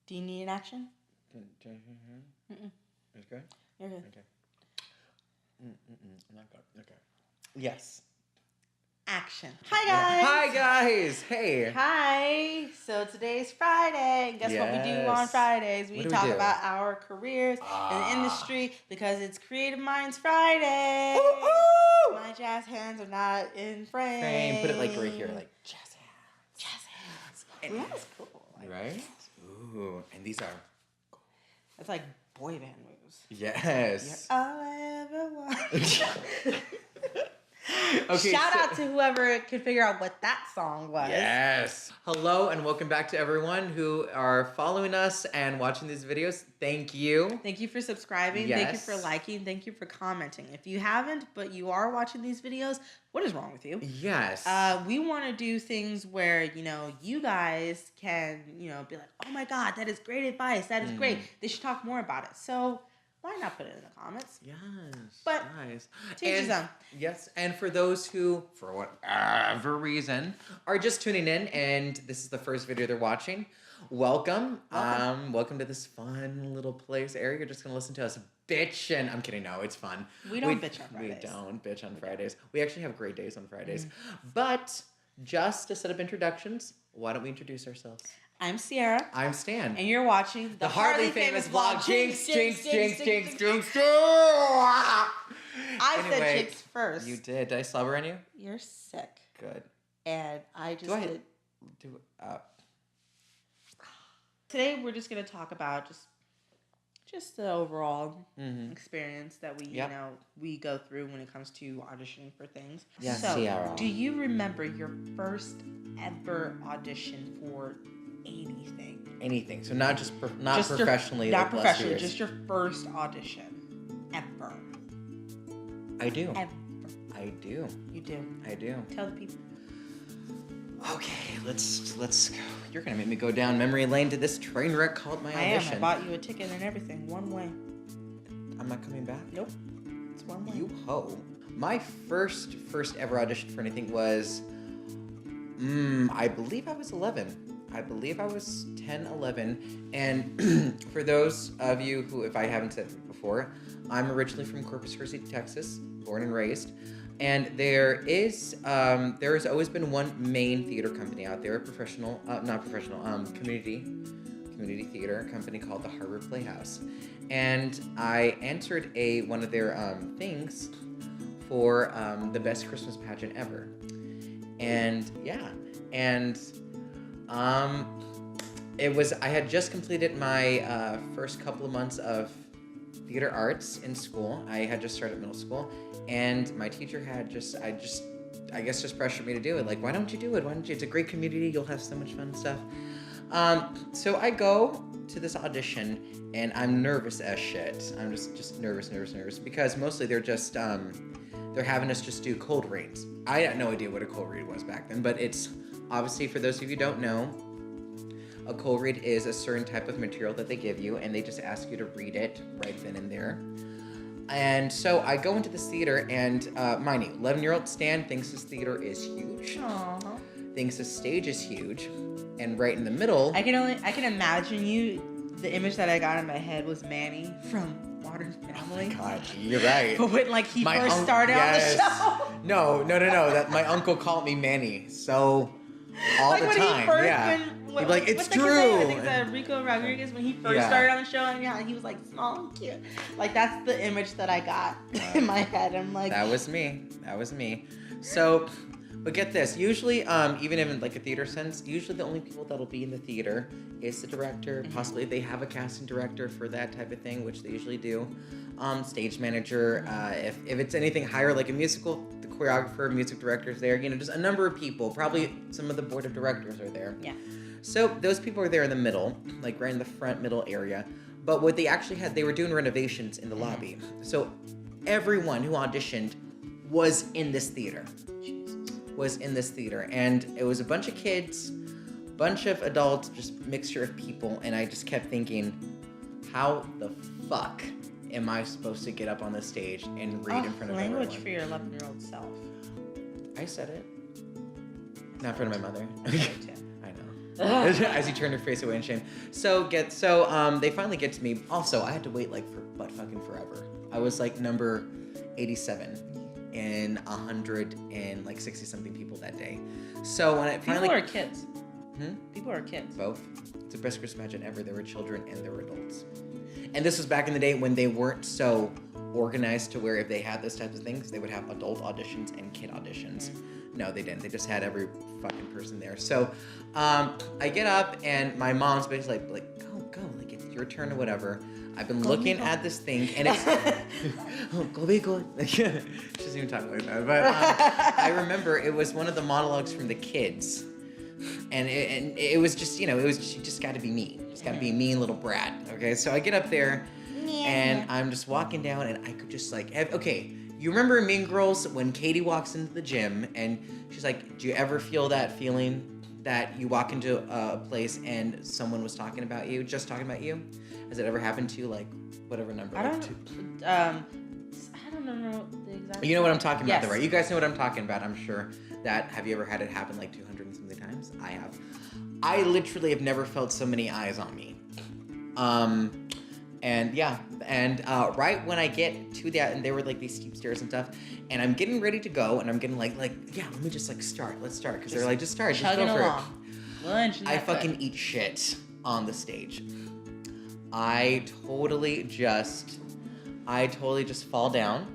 Do you need an action? Mm-mm. It's good? You're good. Okay. I'm not good. Okay. Yes. Action. Hi, guys. Hi, guys. Hey. Hi. So today's Friday. Guess what we do on Yes. Fridays? We What do we talk do? about our careers in the industry because it's Creative Minds Friday. Ooh. My jazz hands are not in frame. Put it like right here, like jazz hands. Jazz hands. And- Ooh, that's cool. Like, Right? Ooh, and these are. that's like boy band moves. Yes. You're all I ever want. Okay, Shout out to whoever could figure out what that song was. Yes. Hello and welcome back to everyone who are following us and watching these videos. Thank you. Thank you for subscribing. Yes. Thank you for liking. Thank you for commenting. If you haven't, but you are watching these videos, what is wrong with you? Yes. We want to do things where, you guys can, be like, oh my God, that is great advice. That is great. They should talk more about it. So why not put it in the comments? Yes. But nice. to each his own. Yes, and for those who, for whatever reason, are just tuning in and this is the first video they're watching, welcome. Welcome to this fun little place area. You're just gonna listen to us bitch, and I'm kidding. No, it's fun. We don't bitch on Fridays. We don't bitch on Fridays. We actually have great days on Fridays. But just to set up introductions, why don't we introduce ourselves? I'm Ceirra. I'm Stan. And you're watching the hardly famous vlog Jinx. I said Jinx first. You did. Did I slobber on you? You're sick. Good. And I just did. Today we're just going to talk about just the overall experience that we go through when it comes to auditioning for things. Yes, so, Ceirra. do you remember your first ever audition for anything? Anything. So not just not professionally. Not professionally. Just your first audition ever. I do. Ever. I do. You do. I do. Tell the people. Okay, let's go. You're gonna make me go down memory lane to this train wreck called my audition. I bought you a ticket and everything. One way. I'm not coming back? Nope. It's one way. You ho. My first ever audition for anything was, I believe I was 11. I believe I was 10, 11. And for those of you who, if I haven't said it before, I'm originally from Corpus Christi, Texas, born and raised. And there has always been one main theater company out there, community theater company called the Harbor Playhouse. And I entered one of their things for the best Christmas pageant ever. And yeah, and I had just completed my first couple of months of theater arts in school. I had just started middle school, and my teacher had just pressured me to do it. Like, why don't you do it? Why don't you? It's a great community. You'll have so much fun stuff. So I go to this audition, and I'm nervous as shit. I'm just nervous because mostly they're just they're having us just do cold reads. I had no idea what a cold read was back then, but it's obviously, for those of you who don't know, a cold read is a certain type of material that they give you, and they just ask you to read it right then and there. And so I go into this theater, and mind you, 11-year-old Stan thinks this theater is huge. Aww. Thinks the stage is huge, and right in the middle, I can imagine you. The image that I got in my head was Manny from Modern Family. Oh my God, you're right. But when he first started on the show. No. That my uncle called me Manny. So all the time, he'd be like, it's true. I think it's Rico Rodriguez when he first started on the show, and he was like small and cute. Like, that's the image that I got in my head. I'm like, that was me. So, but get this. Usually, even in like a theater sense, usually the only people that'll be in the theater is the director. Possibly if they have a casting director for that type of thing, which they usually do. Stage manager. If it's anything higher, like a musical, the choreographer, music director's there. Just a number of people. Probably some of the board of directors are there. Yeah. So those people are there in the middle, like right in the front middle area. But what they actually had, they were doing renovations in the lobby. So everyone who auditioned was in this theater. And it was a bunch of kids, bunch of adults, just mixture of people. And I just kept thinking, how the fuck am I supposed to get up on the stage and read in front of everyone? Language for your 11-year-old self. I said it. Not in front of my mother. I know. As you turn your face away in shame. So they finally get to me. Also, I had to wait like for butt fucking forever. I was like number 87 in 160 something people that day. So when it finally People are kids. Hmm? People are kids. Both. It's the best Christmas pageant ever. There were children and there were adults. And this was back in the day when they weren't so organized to where if they had those types of things, they would have adult auditions and kid auditions. No, they didn't. They just had every fucking person there. So I get up and my mom's basically like go, like it's your turn or whatever. I've been looking at this thing and it's go be good. She doesn't even talk like that. But I remember it was one of the monologues from the kids. And it was just, she just got to be me. Just got to be a mean little brat. Okay, so I get up there and I'm just walking down and I could just you remember in Mean Girls when Katie walks into the gym and she's like, do you ever feel that feeling that you walk into a place and someone was talking about you? Has it ever happened to you, like, whatever number? I don't know the exact. You know what I'm talking about, yes. though, right? You guys know what I'm talking about, I'm sure. Have you ever had it happen like 200 and something times? I have. I literally have never felt so many eyes on me. Right when I get to that, and there were like these steep stairs and stuff, and I'm getting ready to go, and I'm getting let me just like start. Let's start, because they're like, just start, just go for along. Lunch. I fucking eat shit on the stage. I totally just fall down.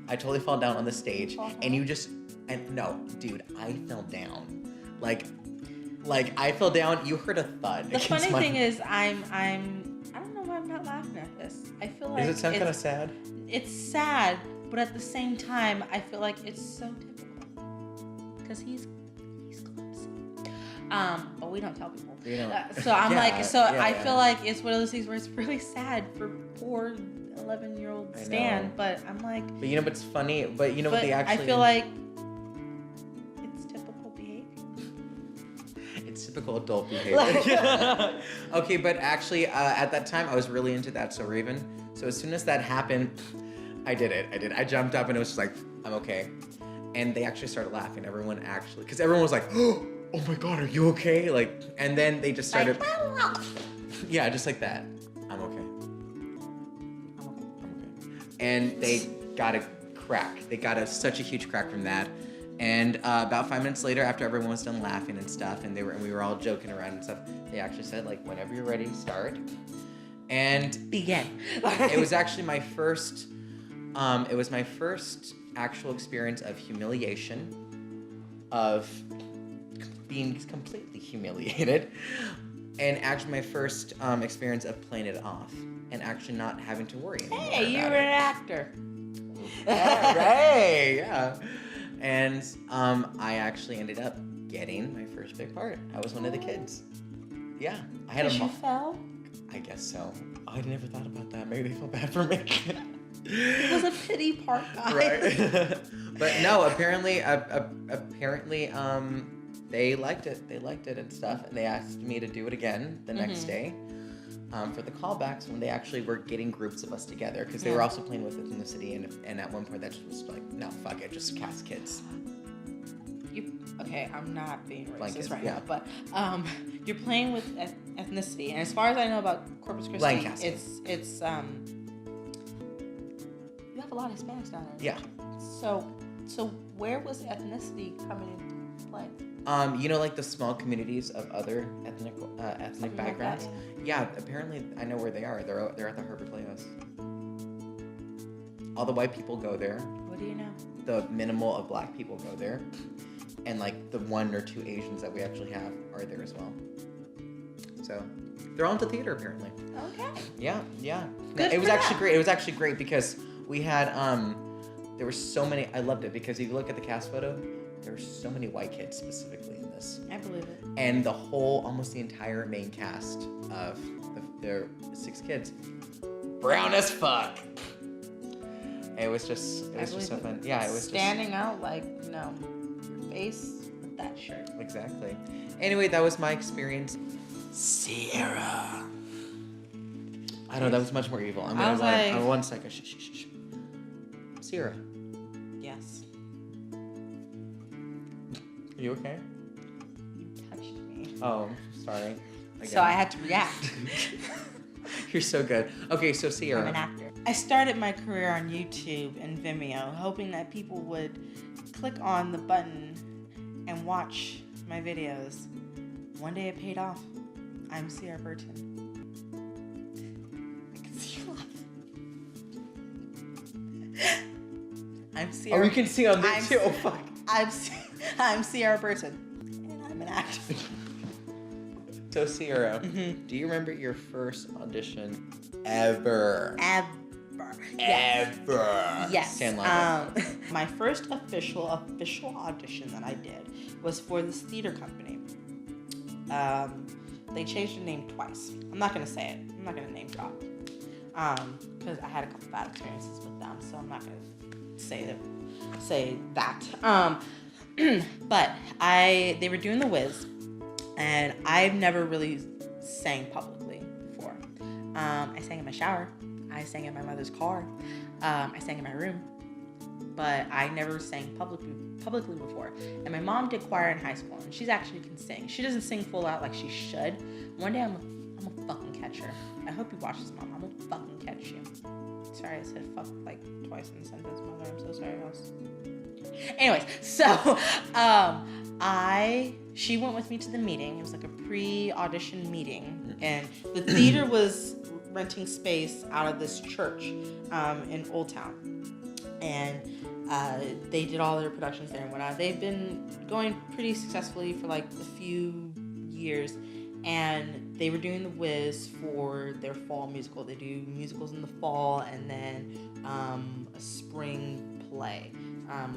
I totally fall down on the stage, no, dude, I fell down. Like I fell down. You heard a thud. The funny thing is, I don't know why I'm not laughing at this. I feel like does it sound kind of sad? It's sad, but at the same time, I feel like it's so typical because he's clumsy. But we don't tell people. So I'm I feel like it's one of those things where it's really sad for poor 11-year-old Stan. But I'm like. But but it's funny. But what they actually. I feel like it's typical behavior. It's typical adult behavior. Okay, but actually, at that time, I was really into That So Raven. So as soon as that happened, I did it. I jumped up and it was just like, I'm okay. And they actually started laughing. Because everyone was like, oh my God, are you okay? Like, and then they just started, yeah, just like that. I'm okay. And they got a crack. They got such a huge crack from that. And about 5 minutes later, after everyone was done laughing and stuff, and we were all joking around and stuff, they actually said, like, whenever you're ready, start. And begin. It was actually my first. It was my first actual experience of humiliation, of being completely humiliated, and actually my first experience of playing it off and actually not having to worry anymore. Hey, you were an actor. Right, yeah. And I actually ended up getting my first big part. I was one of the kids. Yeah, I had you fell? I guess so. I never thought about that. Maybe they feel bad for me. It was a pity part, guys. Right. But no, apparently, they liked it. They liked it and stuff, and they asked me to do it again the next day. For the callbacks when they actually were getting groups of us together, because they were also playing with Ethnicity, and at one point that just was like, no, fuck it, just cast kids. Okay, I'm not being racist Blankets, right yeah. now, but you're playing with Ethnicity, and as far as I know about Corpus Christi, Lancaster. it's you have a lot of Hispanics down there. Yeah. So where was Ethnicity coming into play? Like the small communities of other ethnic backgrounds. Like that, yeah, apparently I know where they are. They're at the Herbert Playhouse. All the white people go there. What do you know? The minimal of black people go there, and like the 1 or 2 Asians that we actually have are there as well. So they're all into theater apparently. Okay. Yeah. Good It was for actually them. great. It was actually great because we had there were so many. I loved it because if you look at the cast photo, there were so many white kids specifically in this. I believe it. And almost the entire main cast of their 6 kids, brown as fuck. It was just so fun. Yeah, it was standing out like, your face with that shirt. Exactly. Anyway, that was my experience. Ceirra. I know that was much more evil. I'm gonna lie. 1 second. Shh. Ceirra. Yes. Are you okay? You touched me. Oh, sorry. So I had to react. You're so good. Okay, so Ceirra. I'm an actor. I started my career on YouTube and Vimeo, hoping that people would click on the button and watch my videos. One day it paid off. I'm Ceirra Burton. I can see you laughing. I'm Ceirra. Oh, you can see on this too. Oh, fuck. I'm Ceirra Burton, and I'm an actor. So, Ceirra, do you remember your first audition ever? Ever. Yes. Stand my first official audition that I did was for this theater company. They changed the name twice. I'm not going to say it. I'm not going to name drop. Because I had a couple bad experiences with them, so I'm not going to say that. But they were doing The Wiz, and I've never really sang publicly before. I sang in my shower. I sang in my mother's car. I sang in my room. But I never sang publicly before. And my mom did choir in high school, and she actually can sing. She doesn't sing full out like she should. One day I'm gonna fucking catch her. I hope you watch this, Mom. I'm gonna fucking catch you. Sorry, I said fuck like twice in the sentence, Mother. I'm so sorry, house. Anyways, so she went with me to the meeting. It was like a pre-audition meeting, and the theater was renting space out of this church in Old Town, and they did all their productions there and whatnot. They've been going pretty successfully for like a few years, and they were doing The Wiz for their fall musical. They do musicals in the fall, and then a spring play,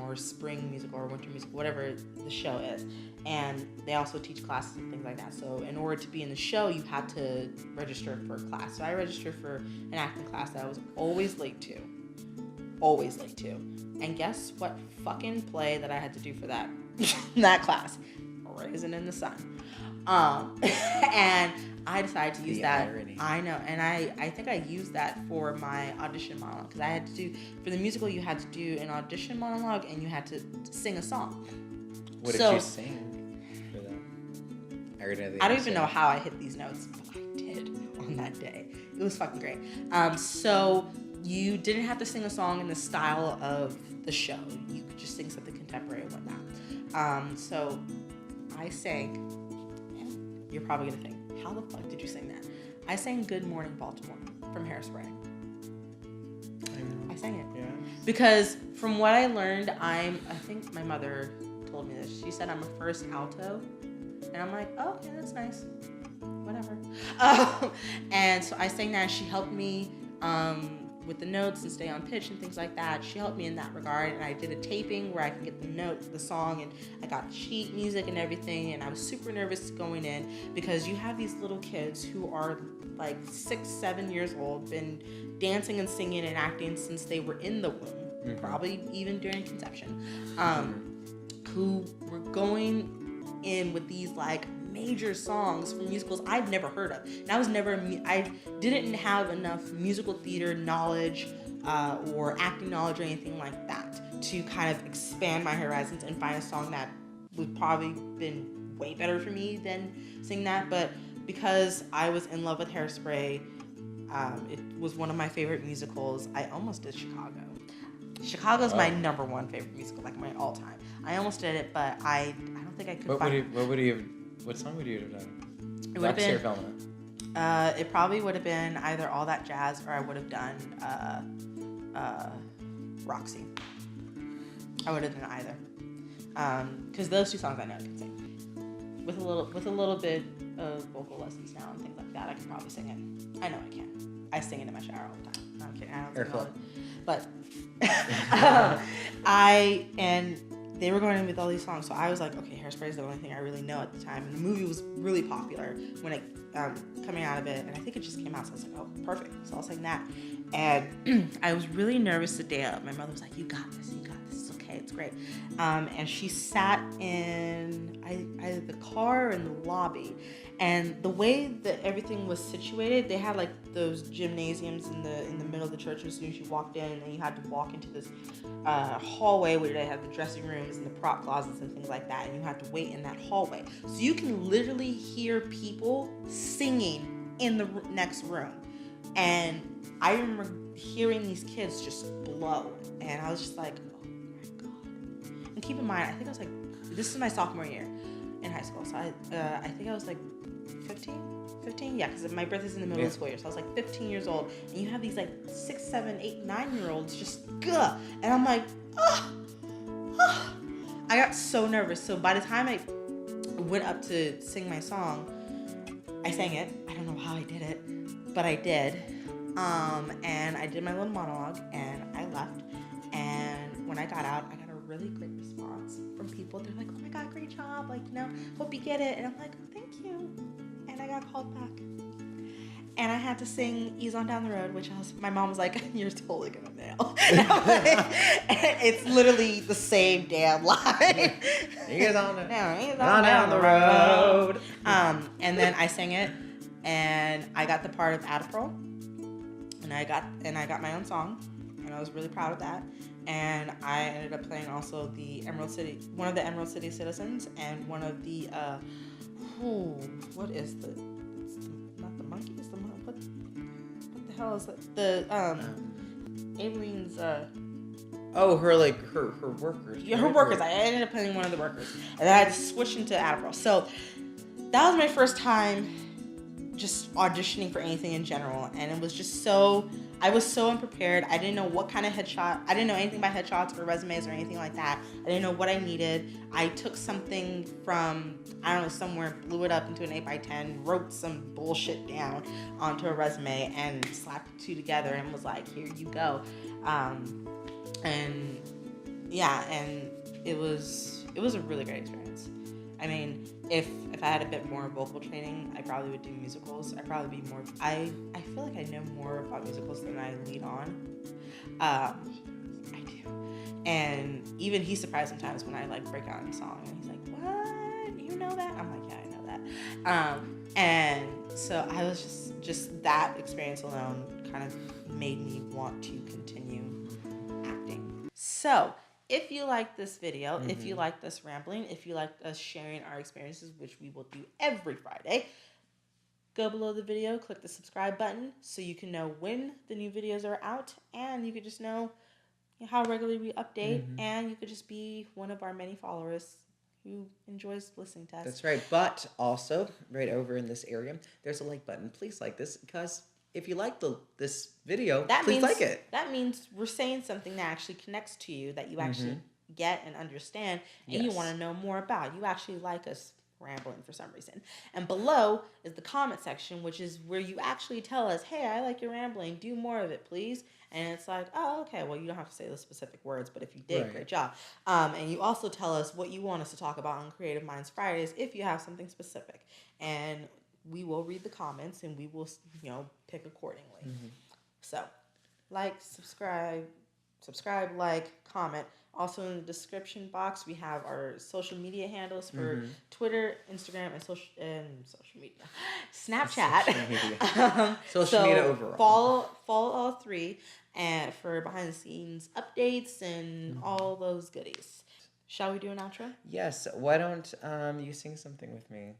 or spring musical or winter musical, whatever the show is. And they also teach classes and things like that. So in order to be in the show, you had to register for a class. So I registered for an acting class that I was always late to. And guess what fucking play that I had to do for that class? Raisin in the Sun. And I decided to use that. Irony. I know, and I think I used that for my audition monologue, because I had to do, for the musical, you had to do an audition monologue and you had to sing a song. What did you sing for that? I don't even know how I hit these notes, but I did on that day. It was fucking great. So you didn't have to sing a song in the style of the show. You could just sing something contemporary and whatnot. So I sang, and you're probably gonna think, how the fuck did you sing that? I sang Good Morning Baltimore from Hairspray. I sang it. Yeah. Because from what I learned, I think my mother told me this. She said I'm a first alto. And I'm like, oh, okay, that's nice. Whatever. And so I sang that, and she helped me with the notes and stay on pitch and things like that. She helped me in that regard, and I did a taping where I could get the song, and I got sheet music and everything, and I was super nervous going in, because you have these little kids who are like 6-7 years old, been dancing and singing and acting since they were in the womb, probably even during conception, who were going in with these like major songs from musicals I've never heard of. And I didn't have enough musical theater knowledge or acting knowledge or anything like that to kind of expand my horizons and find a song that would probably been way better for me than sing that. But because I was in love with Hairspray, it was one of my favorite musicals. I almost did Chicago. Chicago's my number one favorite musical, like my all time. I almost did it, but I don't think I could What song would you have done? It would have been it probably would have been either All That Jazz, or I would have done Roxy. I would have done either, because those two songs I know I can sing with a little bit of vocal lessons now and things like that. I can probably sing it. I know I can. I sing it in my shower all the time. No, I'm kidding. I don't sing all it. But they were going in with all these songs, so I was like, okay, Hairspray is the only thing I really know at the time. And the movie was really popular when it coming out of it, and I think it just came out, so I was like, oh, perfect. So I'll sing that. And I was really nervous the day of. My mother was like, you got this, it's okay, it's great. And she sat in either the car or in the lobby, and the way that everything was situated, they had like those gymnasiums in the middle of the church as soon as you walked in, and then you had to walk into this hallway where they have the dressing rooms and the prop closets and things like that, and you had to wait in that hallway. So you can literally hear people singing in the next room. And I remember hearing these kids just blow, and I was just like, oh my God. And keep in mind, I think I was like, this is my sophomore year in high school, so I think I was like 15, yeah, because my birthday's in the middle of the school year, so I was like 15 years old, and you have these like 6, 7, 8, 9-year-olds just gah, and I'm like, I got so nervous. So by the time I went up to sing my song, I sang it. I don't know how I did it, but I did, and I did my little monologue, and I left, and when I got out, I got a really great response from people. They're like, oh my God, great job, like, hope you get it, and I'm like, oh, thank you. And I got called back, and I had to sing "Ease On Down the Road," which my mom was like, "You're totally gonna nail." And I'm like, it's literally the same damn line. Ease on down the road. And then I sang it, and I got the part of Adapro, and I got my own song, and I was really proud of that. And I ended up playing also one of the Emerald City Citizens, and one of the what is not the monkey, it's the what the hell is it? The Aileen's her workers. Yeah, her workers. I ended up playing one of the workers, and then I had to switch into Adapro. So that was my first time just auditioning for anything in general, and it was just I was so unprepared. I didn't know what kind of headshot. I didn't know anything about headshots or resumes or anything like that. I didn't know what I needed. I took something from, I don't know, somewhere, blew it up into an 8x10, wrote some bullshit down onto a resume, and slapped the two together and was like, here you go. And yeah, and it was a really great experience. I mean, if I had a bit more vocal training, I probably would do musicals. I'd probably be more, I feel like I know more about musicals than I lead on. I do. And even he's surprised sometimes when I like break out in a song, and he's like, what? You know that? I'm like, yeah, I know that. And so I was just that experience alone kind of made me want to continue acting. So, if you like this video, if you like us rambling, if you like us sharing our experiences, which we will do every Friday, go below the video, click the subscribe button so you can know when the new videos are out, and you could just know how regularly we update, and you could just be one of our many followers who enjoys listening to us. That's right. But also, right over in this area, there's a like button. Please like this, because if you like this video, please like it. That means we're saying something that actually connects to you, that you actually get and understand, and you want to know more about. You actually like us rambling for some reason. And below is the comment section, which is where you actually tell us, hey, I like your rambling. Do more of it, please. And it's like, oh, okay, well, you don't have to say the specific words, but if you did, great job. And you also tell us what you want us to talk about on Creative Minds Fridays if you have something specific. And we will read the comments, and we will, pick accordingly. So, like, subscribe, like, comment. Also in the description box, we have our social media handles for Twitter, Instagram, and social media, Snapchat. Social media overall. Follow all three, and for behind the scenes updates and all those goodies. Shall we do an outro? Yes. Why don't you sing something with me?